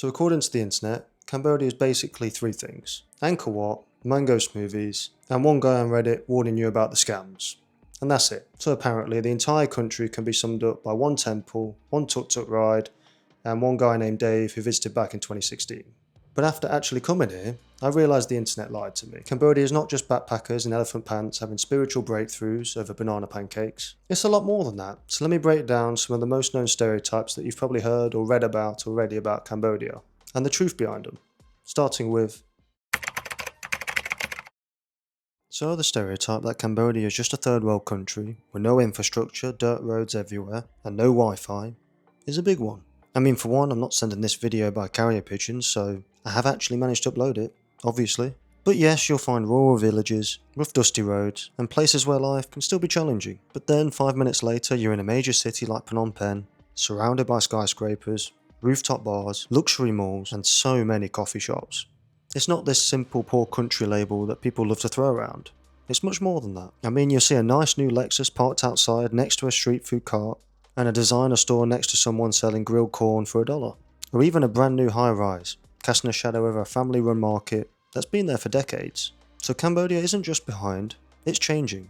So according to the internet, Cambodia is basically three things: Angkor Wat, mango smoothies, and one guy on Reddit warning you about the scams. And that's it. So apparently the entire country can be summed up by one temple, one tuk-tuk ride, and one guy named Dave who visited back in 2016. But after actually coming here, I realised the internet lied to me. Cambodia is not just backpackers in elephant pants having spiritual breakthroughs over banana pancakes. It's a lot more than that, so let me break down some of the most known stereotypes that you've probably heard or read about already about Cambodia, and the truth behind them. Starting with... So the stereotype that Cambodia is just a third world country with no infrastructure, dirt roads everywhere, and no Wi-Fi is a big one. I mean, for one, I'm not sending this video by carrier pigeons, so I have actually managed to upload it, obviously. But yes, you'll find rural villages, rough dusty roads, and places where life can still be challenging. But then 5 minutes later, you're in a major city like Phnom Penh, surrounded by skyscrapers, rooftop bars, luxury malls, and so many coffee shops. It's not this simple poor country label that people love to throw around. It's much more than that. I mean, you'll see a nice new Lexus parked outside next to a street food cart, and a designer store next to someone selling grilled corn for $1. Or even a brand new high-rise, casting a shadow over a family-run market that's been there for decades. So Cambodia isn't just behind, it's changing.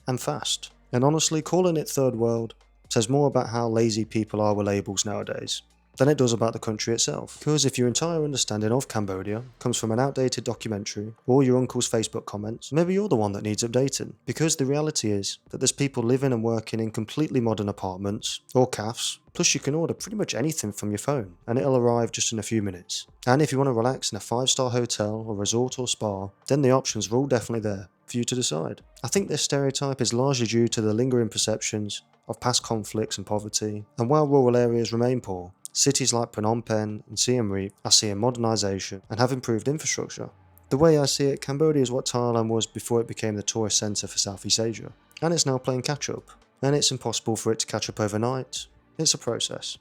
And fast. And honestly, calling it third world says more about how lazy people are with labels nowadays than it does about the country itself. Because if your entire understanding of Cambodia comes from an outdated documentary or your uncle's Facebook comments, maybe you're the one that needs updating. Because the reality is that there's people living and working in completely modern apartments or cafes, plus you can order pretty much anything from your phone and it'll arrive just in a few minutes. And if you want to relax in a 5-star hotel or resort or spa, then the options are all definitely there for you to decide. I think this stereotype is largely due to the lingering perceptions of past conflicts and poverty, and while rural areas remain poor, cities like Phnom Penh and Siem Reap are seeing modernisation and have improved infrastructure. The way I see it, Cambodia is what Thailand was before it became the tourist centre for Southeast Asia, and it's now playing catch up. And it's impossible for it to catch up overnight. It's a process.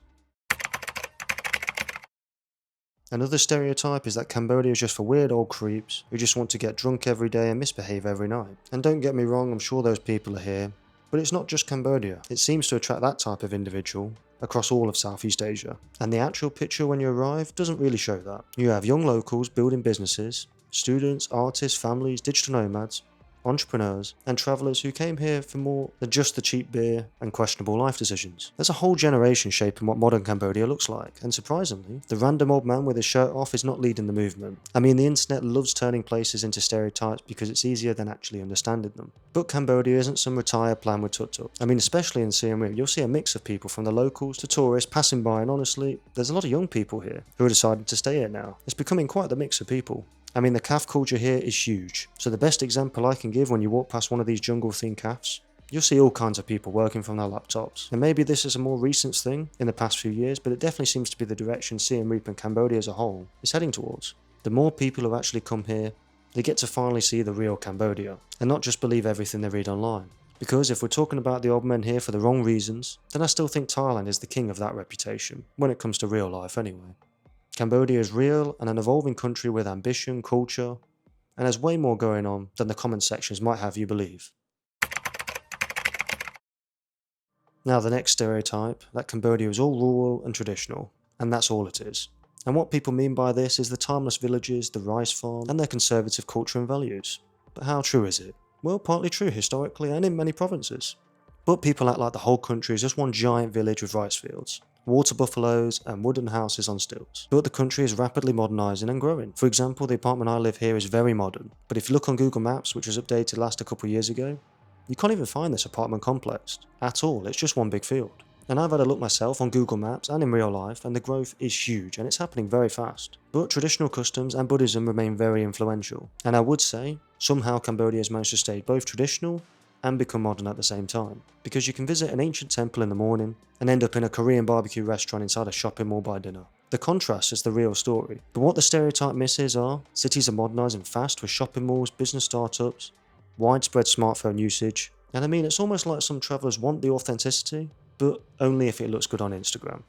Another stereotype is that Cambodia is just for weird old creeps who just want to get drunk every day and misbehave every night. And don't get me wrong, I'm sure those people are here, but it's not just Cambodia. It seems to attract that type of individual across all of Southeast Asia. And the actual picture when you arrive doesn't really show that. You have young locals building businesses, students, artists, families, digital nomads, entrepreneurs, and travellers who came here for more than just the cheap beer and questionable life decisions. There's a whole generation shaping what modern Cambodia looks like, and surprisingly, the random old man with his shirt off is not leading the movement. I mean, the internet loves turning places into stereotypes because it's easier than actually understanding them. But Cambodia isn't some retired plan with tuk-tuks. I mean, especially in Siem Reap, you'll see a mix of people from the locals to tourists passing by, and honestly, there's a lot of young people here who are deciding to stay here now. It's becoming quite the mix of people. I mean, the calf culture here is huge, so the best example I can give when you walk past one of these jungle-themed calves, you'll see all kinds of people working from their laptops. And maybe this is a more recent thing in the past few years, but it definitely seems to be the direction Siem Reap and Cambodia as a whole is heading towards. The more people who actually come here, they get to finally see the real Cambodia, and not just believe everything they read online. Because if we're talking about the old men here for the wrong reasons, then I still think Thailand is the king of that reputation, when it comes to real life anyway. Cambodia is real and an evolving country with ambition, culture, and has way more going on than the comment sections might have you believe. Now the next stereotype, that Cambodia is all rural and traditional, and that's all it is. And what people mean by this is the timeless villages, the rice farm, and their conservative culture and values. But how true is it? Well, partly true historically and in many provinces. But people act like the whole country is just one giant village with rice fields, water buffaloes, and wooden houses on stilts. But the country is rapidly modernising and growing. For example, the apartment I live here is very modern, but if you look on Google Maps, which was updated last a couple of years ago, you can't even find this apartment complex at all. It's just one big field. And I've had a look myself on Google Maps and in real life, and the growth is huge and it's happening very fast. But traditional customs and Buddhism remain very influential. And I would say, somehow Cambodia has managed to stay both traditional and become modern at the same time. Because you can visit an ancient temple in the morning and end up in a Korean barbecue restaurant inside a shopping mall by dinner. The contrast is the real story. But what the stereotype misses are, cities are modernising fast with shopping malls, business startups, widespread smartphone usage, and I mean it's almost like some travellers want the authenticity, but only if it looks good on Instagram.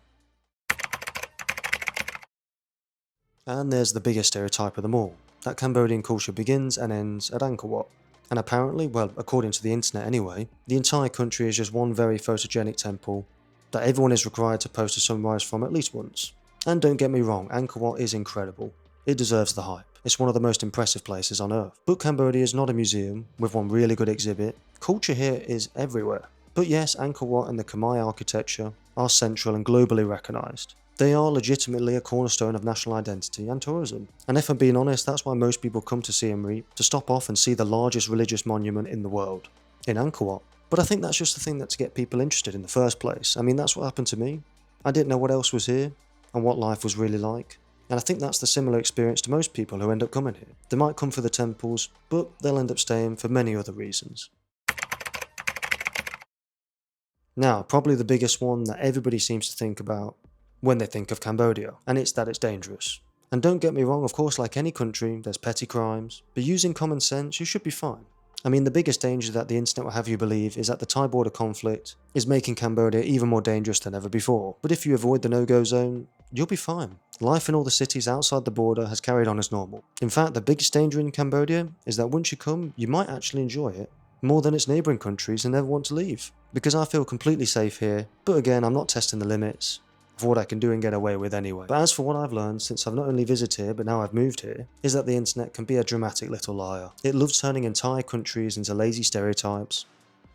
And there's the biggest stereotype of them all, that Cambodian culture begins and ends at Angkor Wat. And apparently, well, according to the internet anyway, the entire country is just one very photogenic temple that everyone is required to post a sunrise from at least once. And don't get me wrong, Angkor Wat is incredible. It deserves the hype. It's one of the most impressive places on earth. But Cambodia is not a museum with one really good exhibit. Culture here is everywhere. But yes, Angkor Wat and the Khmer architecture are central and globally recognised. They are legitimately a cornerstone of national identity and tourism. And if I'm being honest, that's why most people come to Siem Reap, to stop off and see the largest religious monument in the world, in Angkor Wat. But I think that's just the thing that's to get people interested in the first place. I mean, that's what happened to me. I didn't know what else was here and what life was really like. And I think that's the similar experience to most people who end up coming here. They might come for the temples, but they'll end up staying for many other reasons. Now, probably the biggest one that everybody seems to think about when they think of Cambodia, and it's that it's dangerous. And don't get me wrong, of course, like any country, there's petty crimes, but using common sense, you should be fine. I mean, the biggest danger that the internet will have you believe is that the Thai border conflict is making Cambodia even more dangerous than ever before. But if you avoid the no-go zone, you'll be fine. Life in all the cities outside the border has carried on as normal. In fact, the biggest danger in Cambodia is that once you come, you might actually enjoy it more than its neighbouring countries and never want to leave. Because I feel completely safe here, but again, I'm not testing the limits of what I can do and get away with anyway. But as for what I've learned since I've not only visited here, but now I've moved here, is that the internet can be a dramatic little liar. It loves turning entire countries into lazy stereotypes,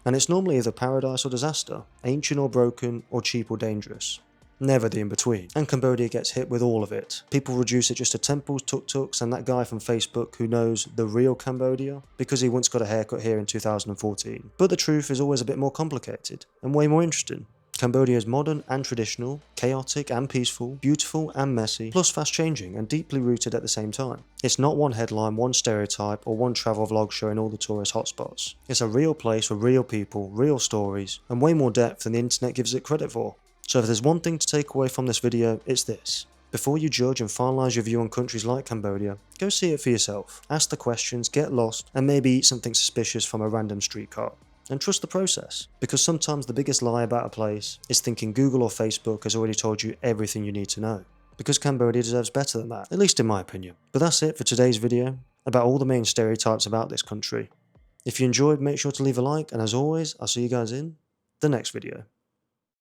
and it's normally either paradise or disaster, ancient or broken, or cheap or dangerous. Never the in-between. And Cambodia gets hit with all of it. People reduce it just to temples, tuk-tuks, and that guy from Facebook who knows the real Cambodia because he once got a haircut here in 2014. But the truth is always a bit more complicated, and way more interesting. Cambodia is modern and traditional, chaotic and peaceful, beautiful and messy, plus fast-changing and deeply rooted at the same time. It's not one headline, one stereotype, or one travel vlog showing all the tourist hotspots. It's a real place with real people, real stories, and way more depth than the internet gives it credit for. So if there's one thing to take away from this video, it's this. Before you judge and finalise your view on countries like Cambodia, go see it for yourself. Ask the questions, get lost, and maybe eat something suspicious from a random street cart. And trust the process, because sometimes the biggest lie about a place is thinking Google or Facebook has already told you everything you need to know. Because Cambodia deserves better than that, at least in my opinion. But that's it for today's video, about all the main stereotypes about this country. If you enjoyed, make sure to leave a like, and as always, I'll see you guys in the next video.